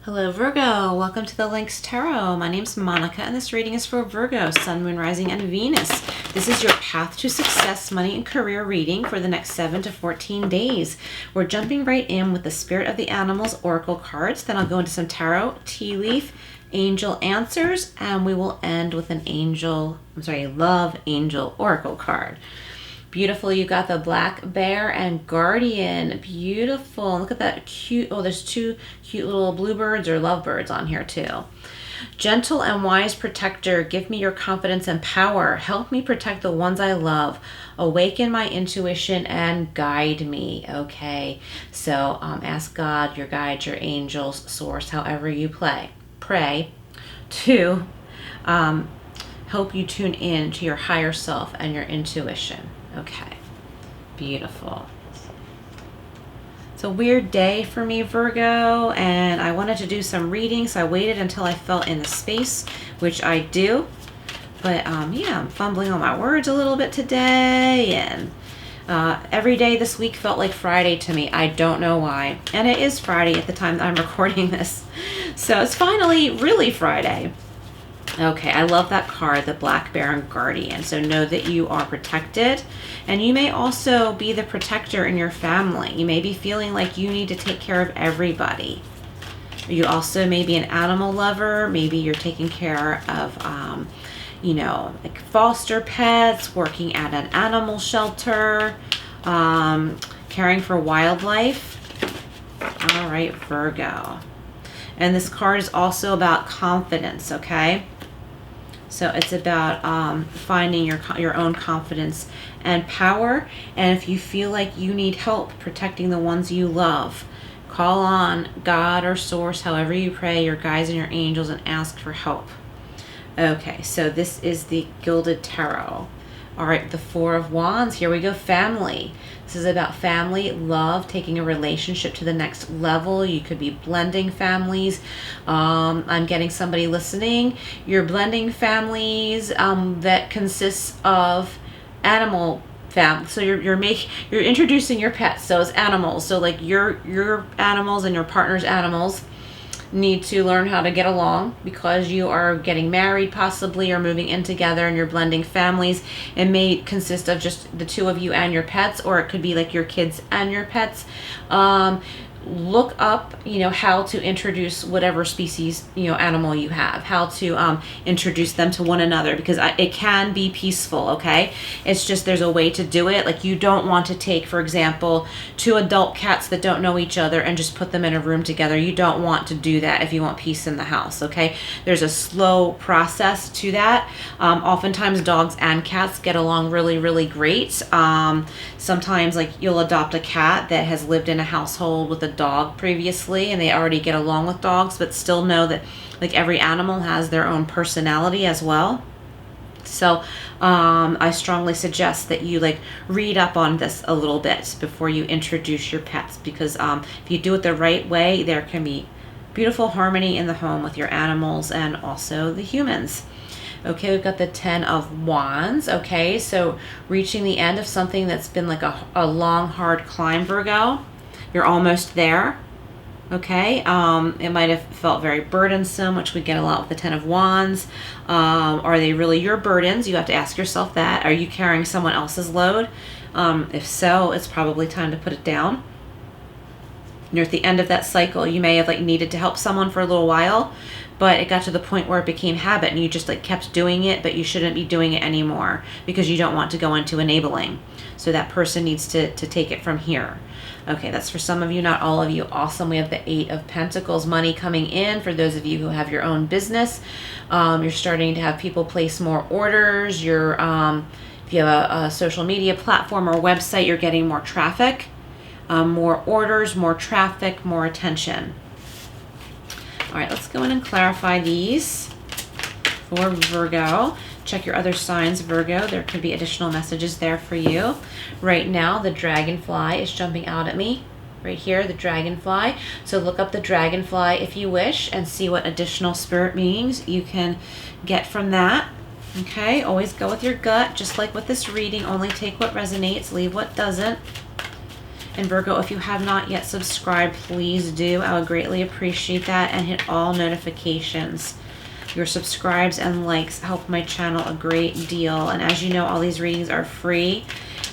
Hello Virgo, welcome to the Lynx Tarot. My name's Monica and this reading is for Virgo, Sun, Moon, Rising, and Venus. This is your path to success, money, and career reading for the next 7 to 14 days. We're jumping right in with the Spirit of the Animals Oracle cards. Then I'll go into some Tarot, Tea Leaf, Angel Answers, and we will end with an Love Angel Oracle card. Beautiful. You got the Black Bear and Guardian. Beautiful. Look at that cute. Oh, there's two cute little bluebirds or lovebirds on here too. Gentle and wise protector, give me your confidence and power. Help me protect the ones I love. Awaken my intuition and guide me. Okay. So ask God, your guides, your angels, source, however you pray to help you tune in to your higher self and your intuition. Okay, beautiful. It's a weird day for me, Virgo, and I wanted to do some reading, so I waited until I felt in the space, which I do. But yeah, I'm fumbling on my words a little bit today, and every day this week felt like Friday to me. I don't know why. And it is Friday at the time that I'm recording this. So it's finally really Friday. Okay, I love that card, the Black Bear and Guardian. So know that you are protected, and you may also be the protector in your family. You may be feeling like you need to take care of everybody. You also may be an animal lover. Maybe you're taking care of, like foster pets, working at an animal shelter, caring for wildlife. All right, Virgo. And this card is also about confidence, okay? So it's about finding your own confidence and power. And if you feel like you need help protecting the ones you love, call on God or source, however you pray, your guides and your angels, and ask for help. Okay, so this is the Gilded Tarot. All right, the Four of Wands. Here we go, family. This is about family, love, taking a relationship to the next level. You could be blending families. I'm getting somebody listening. You're blending families that consists of animal family. So you're introducing your pets. So it's animals. So like your animals and your partner's animals need to learn how to get along because you are getting married possibly or moving in together and you're blending families. It may consist of just the two of you and your pets, or it could be like your kids and your pets. Look up, how to introduce whatever species, animal you have, how to introduce them to one another, because it can be peaceful, okay? It's just there's a way to do it. Like you don't want to take, for example, two adult cats that don't know each other and just put them in a room together. You don't want to do that if you want peace in the house, okay? There's a slow process to that. Oftentimes dogs and cats get along really, really great. Sometimes like you'll adopt a cat that has lived in a household with a dog previously and they already get along with dogs, but still know that like every animal has their own personality as well. So I strongly suggest that you read up on this a little bit before you introduce your pets, because if you do it the right way, there can be beautiful harmony in the home with your animals and also the humans. Okay, we've got the Ten of Wands. Okay, so reaching the end of something that's been like a long, hard climb, Virgo. You're almost there. Okay, it might have felt very burdensome, which we get a lot with the Ten of Wands. Are they really your burdens? You have to ask yourself that. Are you carrying someone else's load? If so, it's probably time to put it down. You're at the end of that cycle. You may have needed to help someone for a little while, but it got to the point where it became habit and you just kept doing it, but you shouldn't be doing it anymore because you don't want to go into enabling. So that person needs to take it from here. Okay, that's for some of you, not all of you. Awesome. We have the Eight of Pentacles, money coming in for those of you who have your own business. You're starting to have people place more orders. If you have a social media platform or website, you're getting more traffic, more orders, more traffic, more attention. All right, let's go in and clarify these for Virgo. Check your other signs, Virgo. There could be additional messages there for you. Right now, the dragonfly is jumping out at me. Right here, the dragonfly. So look up the dragonfly if you wish and see what additional spirit meanings you can get from that. Okay, always go with your gut, just like with this reading. Only take what resonates, leave what doesn't. And Virgo, if you have not yet subscribed, please do. I would greatly appreciate that, and hit all notifications. Your subscribes and likes help my channel a great deal. And as you know, all these readings are free,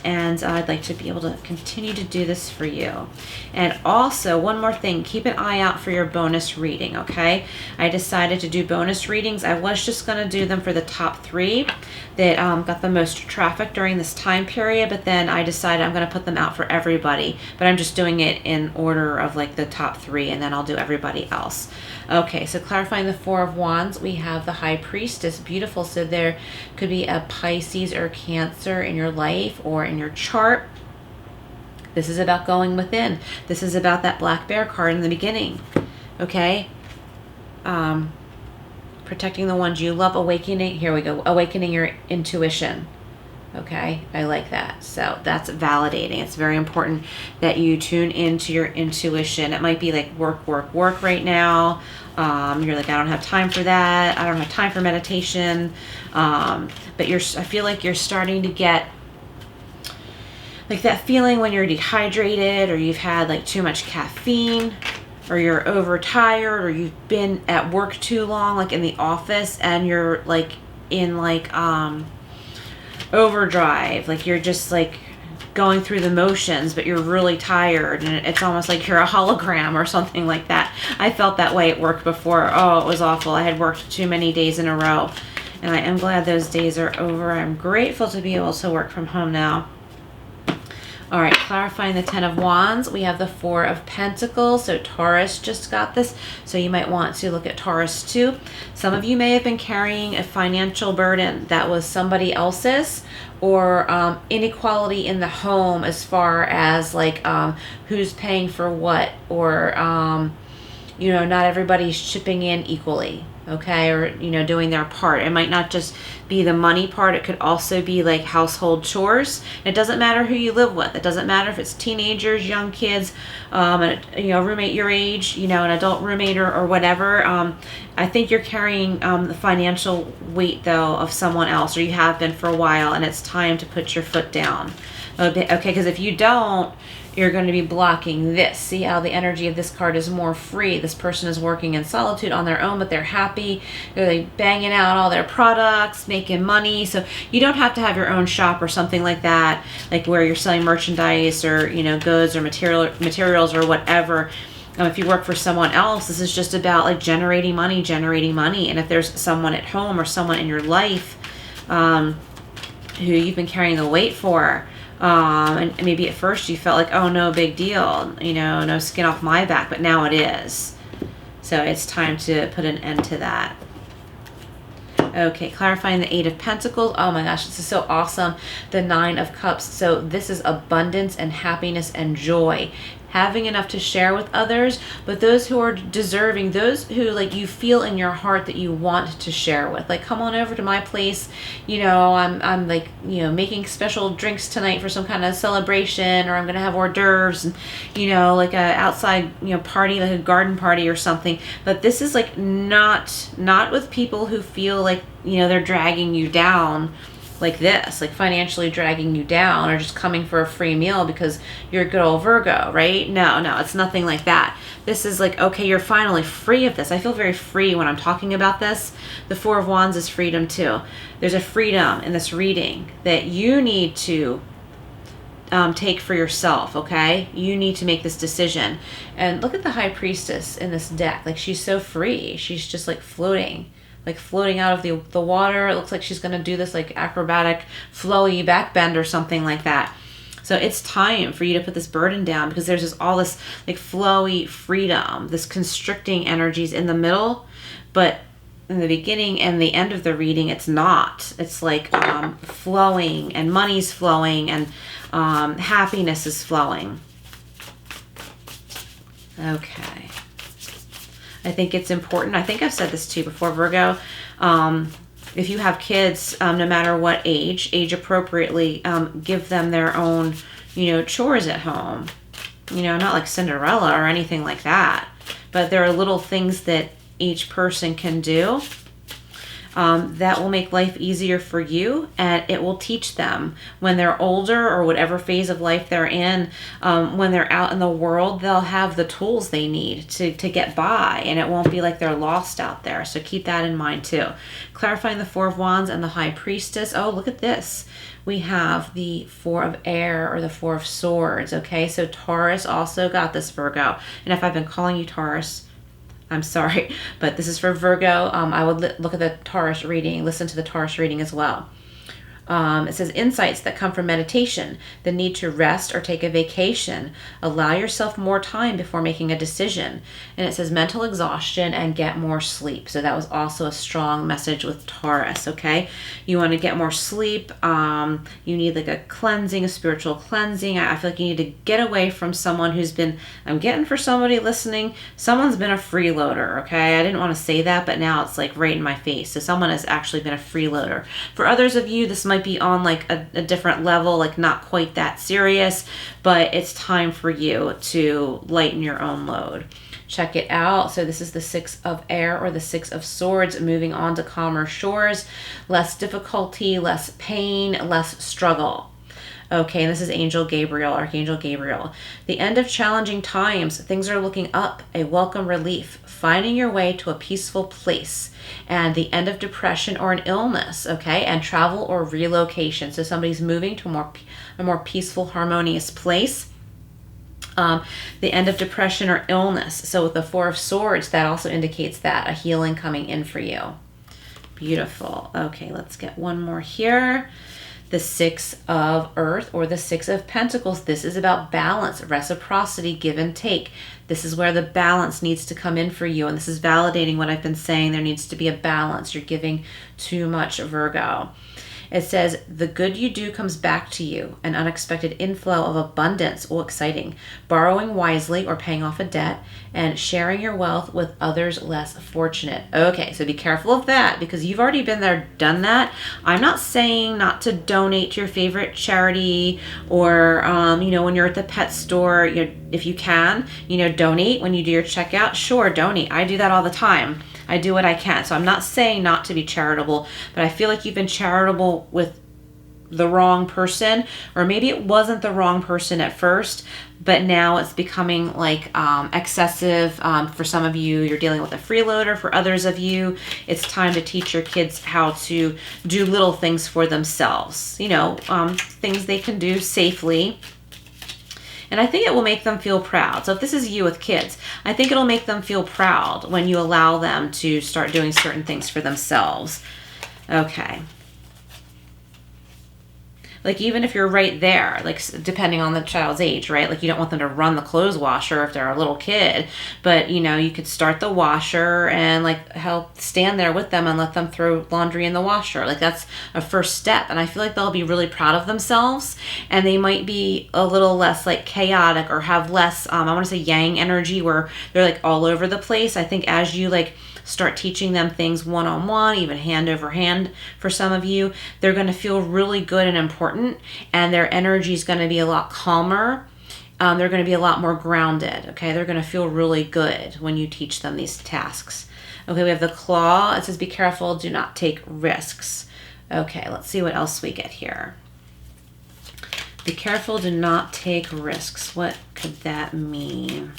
and I'd like to be able to continue to do this for you. And also, one more thing, keep an eye out for your bonus reading, okay? I decided to do bonus readings. I was just going to do them for the top 3 that got the most traffic during this time period, but then I decided I'm going to put them out for everybody. But I'm just doing it in order of like the top 3, and then I'll do everybody else. Okay, so clarifying the Four of Wands, we have the High Priestess. Beautiful. So there could be a Pisces or Cancer in your life or in your chart. This is about going within. This is about that Black Bear card in the beginning. Okay? Protecting the ones you love, awakening. Here we go. Awakening your intuition. Okay, I like that. So that's validating. It's very important that you tune into your intuition. It might be like work right now. You're like, I don't have time for that. I don't have time for meditation. But I feel like you're starting to get like that feeling when you're dehydrated, or you've had like too much caffeine, or you're overtired, or you've been at work too long, like in the office, and you're like in like overdrive, like you're just like going through the motions, but you're really tired, and it's almost like you're a hologram or something like that. I felt that way at work before. Oh, it was awful. I had worked too many days in a row, and I am glad those days are over. I'm grateful to be able to work from home now. All right, clarifying the Ten of Wands, we have the Four of Pentacles. So Taurus just got this, so you might want to look at Taurus too. Some of you may have been carrying a financial burden that was somebody else's, or inequality in the home as far as like who's paying for what, or you know, not everybody's chipping in equally. Okay, or you know, doing their part. It might not just be the money part, it could also be like household chores. It doesn't matter who you live with. It doesn't matter if it's teenagers, young kids, you know, roommate your age, you know, an adult roommate, or whatever. I think you're carrying the financial weight though of someone else, or you have been for a while, and it's time to put your foot down. Okay, because if you don't, you're going to be blocking this. See how the energy of this card is more free. This person is working in solitude on their own, but they're happy. They're like banging out all their products, making money. So you don't have to have your own shop or something like that, like where you're selling merchandise or, you know, goods or materials or whatever. If you work for someone else, this is just about like generating money. And if there's someone at home or someone in your life who you've been carrying the weight for, and maybe at first you felt like, oh, no big deal, you know, no skin off my back, but now it is. So it's time to put an end to that. Okay, clarifying the Eight of Pentacles. Oh my gosh, this is so awesome. The Nine of Cups. So this is abundance and happiness and joy. Having enough to share with others, but those who are deserving, those who like you feel in your heart that you want to share with, like, come on over to my place, you know, I'm like, you know, making special drinks tonight for some kind of celebration, or I'm gonna have hors d'oeuvres, and you know, like a outside, you know, party, like a garden party or something. But this is like not with people who feel like, you know, they're dragging you down like this, like financially dragging you down, or just coming for a free meal because you're a good old Virgo, right? No, it's nothing like that. This is like, okay, you're finally free of this. I feel very free when I'm talking about this. The Four of Wands is freedom too. There's a freedom in this reading that you need to take for yourself, okay? You need to make this decision. And look at the High Priestess in this deck. Like, she's so free. She's just like floating out of the water. It looks like she's going to do this like acrobatic flowy back bend or something like that. So it's time for you to put this burden down, because there's all this like flowy freedom, this constricting energies in the middle, but in the beginning and the end of the reading, it's not. It's like flowing, and money's flowing, and happiness is flowing. Okay. I think it's important. I think I've said this to you before, Virgo. If you have kids, no matter what age appropriately, give them their own, you know, chores at home. You know, not like Cinderella or anything like that. But there are little things that each person can do. that will make life easier for you, and it will teach them when they're older or whatever phase of life they're in. When they're out in the world, they'll have the tools they need to get by, and it won't be like they're lost out there. So keep that in mind too. Clarifying the Four of Wands and the High Priestess. Oh, look at this. We have the Four of Air or the Four of Swords. Okay, so Taurus also got this, Virgo. And if I've been calling you Taurus, I'm sorry, but this is for Virgo. I would look at the Taurus reading, listen to the Taurus reading as well. It says insights that come from meditation, the need to rest or take a vacation, allow yourself more time before making a decision. And it says mental exhaustion and get more sleep. So that was also a strong message with Taurus, okay? You want to get more sleep. You need like a cleansing, a spiritual cleansing. I feel like you need to get away from someone who's been, I'm getting for somebody listening, someone's been a freeloader, okay? I didn't want to say that, but now it's like right in my face. So someone has actually been a freeloader. For others of you, this might be on like a different level, like not quite that serious, but it's time for you to lighten your own load. Check it out. So this is the Six of Air or the Six of Swords, moving on to calmer shores, less difficulty, less pain, less struggle. Okay, and this is Angel Gabriel, Archangel Gabriel. The end of challenging times, things are looking up, a welcome relief, finding your way to a peaceful place, and the end of depression or an illness, okay, and travel or relocation. So somebody's moving to a more peaceful, harmonious place. The end of depression or illness. So with the Four of Swords, that also indicates that, a healing coming in for you. Beautiful. Okay, let's get one more here. The Six of Earth or the Six of Pentacles. This is about balance, reciprocity, give and take. This is where the balance needs to come in for you. And this is validating what I've been saying. There needs to be a balance. You're giving too much, Virgo. It says, the good you do comes back to you. An unexpected inflow of abundance. Oh, exciting. Borrowing wisely or paying off a debt, and sharing your wealth with others less fortunate. Okay, so be careful of that, because you've already been there, done that. I'm not saying not to donate to your favorite charity, or, when you're at the pet store, if you can, donate when you do your checkout. Sure, donate. I do that all the time. I do what I can. So I'm not saying not to be charitable, but I feel like you've been charitable with the wrong person, or maybe it wasn't the wrong person at first, but now it's becoming like excessive. For some of you, you're dealing with a freeloader. For others of you, it's time to teach your kids how to do little things for themselves, things they can do safely. And I think it will make them feel proud. So if this is you with kids, I think it'll make them feel proud when you allow them to start doing certain things for themselves. Okay. Like even if you're right there, like depending on the child's age, right? Like you don't want them to run the clothes washer if they're a little kid, but you could start the washer and like help stand there with them and let them throw laundry in the washer. Like that's a first step. And I feel like they'll be really proud of themselves, and they might be a little less like chaotic or have less, I want to say yang energy, where they're like all over the place. I think as you like start teaching them things one-on-one, even hand over hand for some of you, they're going to feel really good and important, and their energy is going to be a lot calmer. They're going to be a lot more grounded, okay? They're going to feel really good when you teach them these tasks. Okay, we have the Claw. It says, be careful, do not take risks. Okay, let's see what else we get here. Be careful, do not take risks. What could that mean?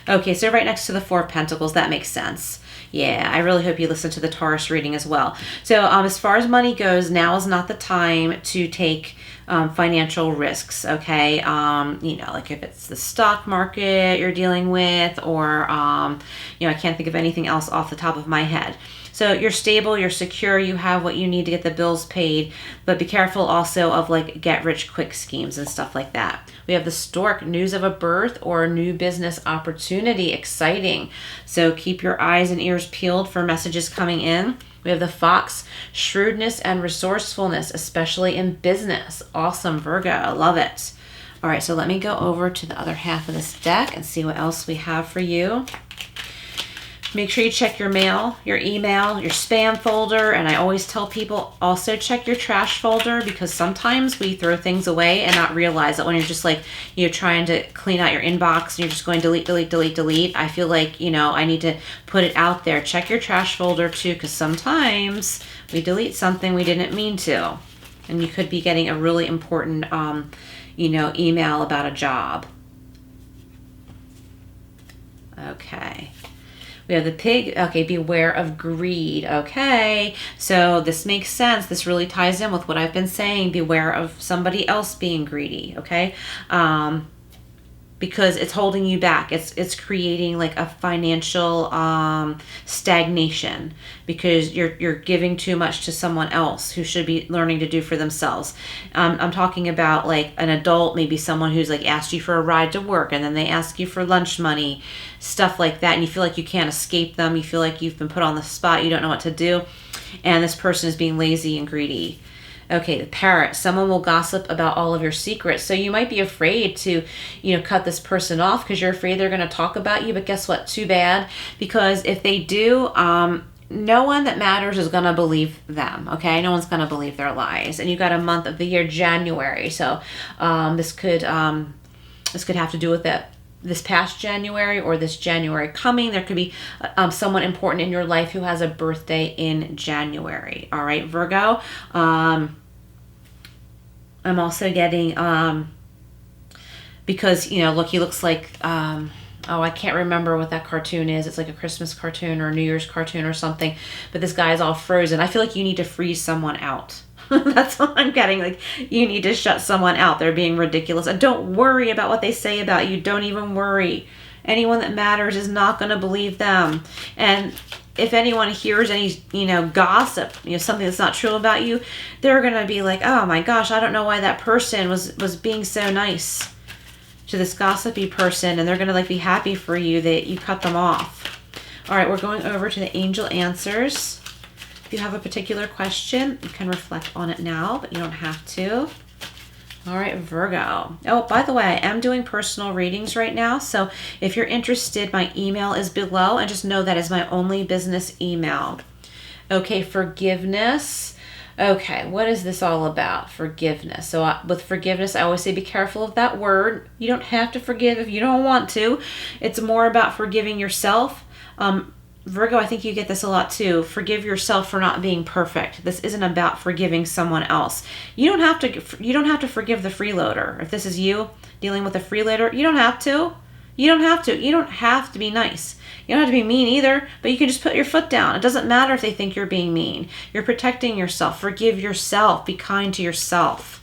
Okay, so right next to the Four of Pentacles, that makes sense. Yeah, I really hope you listen to the Taurus reading as well. So as far as money goes, now is not the time to take financial risks, okay? Like if it's the stock market you're dealing with, or, I can't think of anything else off the top of my head. So you're stable, you're secure, you have what you need to get the bills paid, but be careful also of like get rich quick schemes and stuff like that. We have the Stork, news of a birth or a new business opportunity, exciting. So keep your eyes and ears peeled for messages coming in. We have the Fox, shrewdness and resourcefulness, especially in business. Awesome, Virgo, I love it. All right, so let me go over to the other half of this deck and see what else we have for you. Make sure you check your mail, your email, your spam folder. And I always tell people also check your trash folder, because sometimes we throw things away and not realize that when you're just like, you're trying to clean out your inbox and you're just going delete, delete, delete, delete. I feel like, you know, I need to put it out there. Check your trash folder too, because sometimes we delete something we didn't mean to. And you could be getting a really important, you know, email about a job. Okay. We have the pig. Okay, beware of greed. Okay, so this makes sense. This really ties in with what I've been saying. Beware of somebody else being greedy. Okay, because it's holding you back. It's creating like a financial stagnation, because you're giving too much to someone else who should be learning to do for themselves. I'm talking about like an adult, maybe someone who's like asked you for a ride to work, and then they ask you for lunch money, stuff like that, and you feel like you can't escape them. You feel like you've been put on the spot. You don't know what to do, and this person is being lazy and greedy. Okay, the parrot. Someone will gossip about all of your secrets. So you might be afraid to, you know, cut this person off because you're afraid they're going to talk about you. But guess what? Too bad. Because if they do, no one that matters is going to believe them. Okay, no one's going to believe their lies. And you got a month of the year, January. So this could have to do with it. This past January or this January coming. There could be someone important in your life who has a birthday in January. All right, Virgo. I'm also getting, because, you know, look, he looks like, oh, I can't remember what that cartoon is. It's like a Christmas cartoon or a New Year's cartoon or something. But this guy is all frozen. I feel like you need to freeze someone out. That's what I'm getting. Like, you need to shut someone out. They're being ridiculous. And don't worry about what they say about you. Don't even worry. Anyone that matters is not going to believe them. And if anyone hears any, you know, gossip, you know, something that's not true about you, they're going to be like, oh my gosh, I don't know why that person was being so nice to this gossipy person. And they're going to like be happy for you that you cut them off. All right, we're going over to the angel answers. If you have a particular question, you can reflect on it now, but you don't have to. All right, Virgo. Oh, by the way, I am doing personal readings right now. So if you're interested, my email is below, and just know that is my only business email. Okay, forgiveness. Okay, what is this all about? Forgiveness. So with forgiveness, I always say be careful of that word. You don't have to forgive if you don't want to. It's more about forgiving yourself. Virgo, I think you get this a lot too. Forgive yourself for not being perfect. This isn't about forgiving someone else. You don't have to forgive the freeloader. If this is you dealing with a freeloader, you don't have to. You don't have to. You don't have to be nice. You don't have to be mean either, but you can just put your foot down. It doesn't matter if they think you're being mean. You're protecting yourself. Forgive yourself. Be kind to yourself.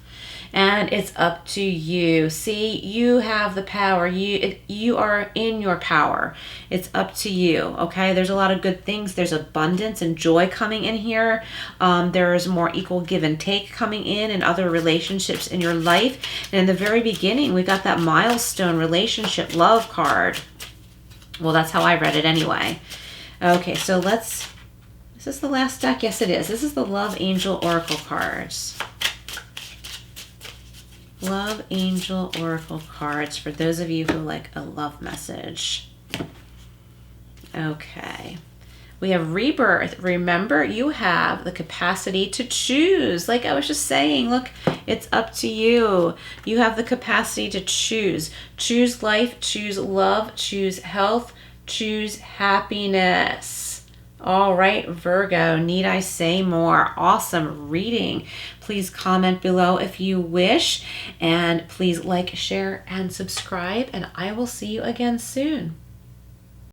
And it's up to you. See, you have the power. You are in your power. It's up to you, okay? There's a lot of good things. There's abundance and joy coming in here. There's more equal give and take coming in other relationships in your life. And in the very beginning, we got that milestone relationship love card. Well, that's how I read it anyway. Okay, so is this the last deck? Yes, it is. This is the Love Angel Oracle cards. Love Angel Oracle cards for those of you who like a love message. Okay. We have rebirth. Remember, you have the capacity to choose. Like I was just saying, look, it's up to you. You have the capacity to choose. Choose life, choose love, choose health, choose happiness. All right, Virgo, need I say more? Awesome reading. Please comment below if you wish, and please like, share, and subscribe, and I will see you again soon.